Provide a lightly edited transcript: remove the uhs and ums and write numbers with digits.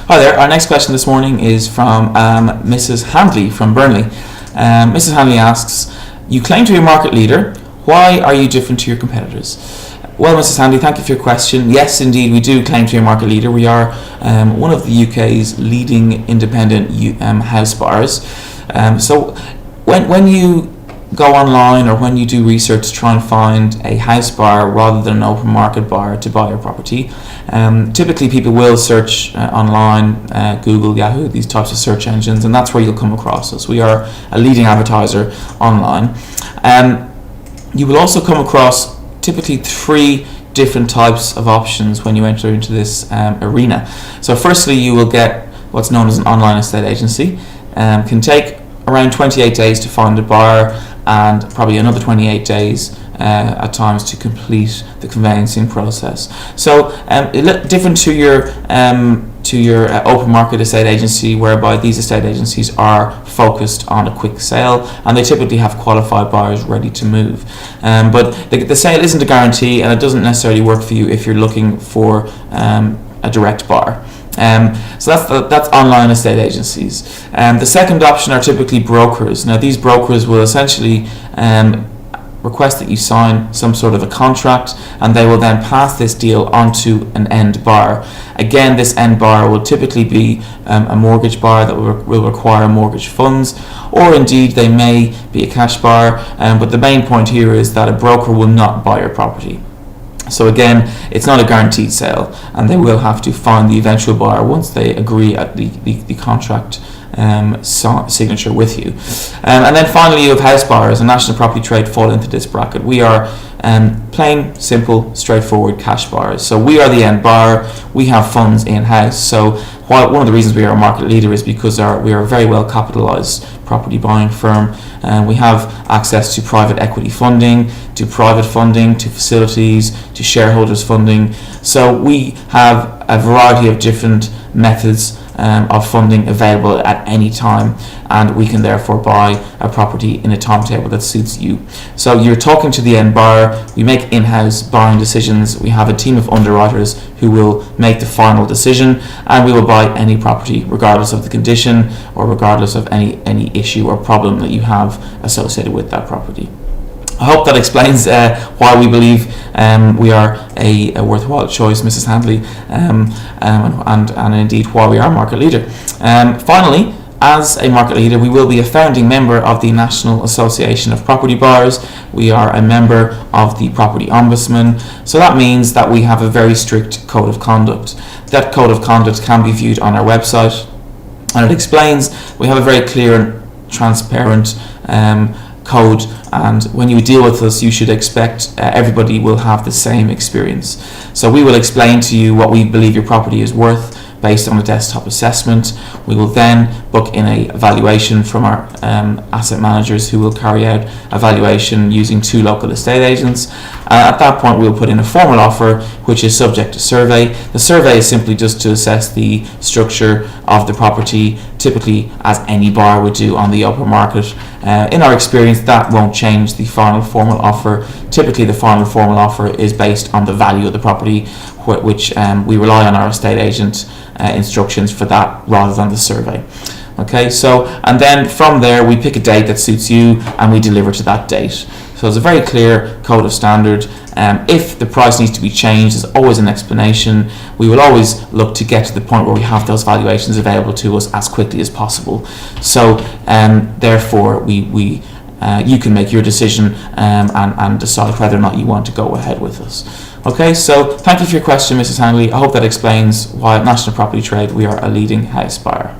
Hi there. Our next question this morning is from Mrs. Handley from Burnley. Mrs. Handley asks, you claim to be a market leader. Why are you different to your competitors? Well, Mrs. Handley, thank you for your question. Yes, indeed, we do claim to be a market leader. We are one of the UK's leading independent house buyers. So when you go online or when you do research to try and find a house buyer rather than an open market buyer to buy your property, typically people will search online, Google, Yahoo, these types of search engines, and that's where you'll come across us. We are a leading advertiser online. You will also come across typically three different types of options when you enter into this arena. So firstly, you will get what's known as an online estate agency. Can take around 28 days to find a buyer and probably another 28 days at times to complete the conveyancing process. So different to your open market estate agency, whereby these estate agencies are focused on a quick sale and they typically have qualified buyers ready to move. But the sale isn't a guarantee, and it doesn't necessarily work for you if you're looking for a direct buyer. So that's online estate agencies. The second option are typically brokers. Now these brokers will essentially request that you sign some sort of a contract, and they will then pass this deal onto an end buyer. Again, this end buyer will typically be a mortgage buyer that will require mortgage funds, or indeed they may be a cash buyer, but the main point here is that a broker will not buy your property. So again, it's not a guaranteed sale, and they will have to find the eventual buyer once they agree at the contract signature with you. And then finally, you have house buyers, and National Property Trade fall into this bracket. We are plain, simple, straightforward cash buyers. So we are the end buyer. We have funds in-house. So one of the reasons we are a market leader is because we are a very well capitalised property buying firm, and we have access to private equity funding, to private funding, to facilities, to shareholders funding. So we have a variety of different methods of funding available at any time, and we can therefore buy a property in a timetable that suits you. So you're talking to the end buyer. We make in-house buying decisions. We have a team of underwriters who will make the final decision, and we will buy any property regardless of the condition or regardless of any issue or problem that you have associated with that property. I hope that explains why we believe we are a worthwhile choice, Mrs. Handley, and indeed why we are a market leader. Finally, as a market leader, we will be a founding member of the National Association of Property Buyers. We are a member of the Property Ombudsman, so that means that we have a very strict code of conduct. That code of conduct can be viewed on our website, and it explains we have a very clear and transparent code, and when you deal with us, you should expect everybody will have the same experience. So we will explain to you what we believe your property is worth based on a desktop assessment. We will then book in a valuation from our asset managers, who will carry out a valuation using 2 local estate agents. At that point, we'll put in a formal offer, which is subject to survey. The survey is simply just to assess the structure of the property, typically as any buyer would do on the open market. In our experience, that won't change the final formal offer. Typically, the final formal offer is based on the value of the property, which we rely on our estate agent instructions for that rather than the survey. Okay, so and then from there we pick a date that suits you and we deliver to that date. So it's a very clear code of standard. If the price needs to be changed, there's always an explanation. We will always look to get to the point where we have those valuations available to us as quickly as possible. So therefore you can make your decision and decide whether or not you want to go ahead with us. Okay, so thank you for your question, Mrs. Handley. I hope that explains why at National Property Trade we are a leading house buyer.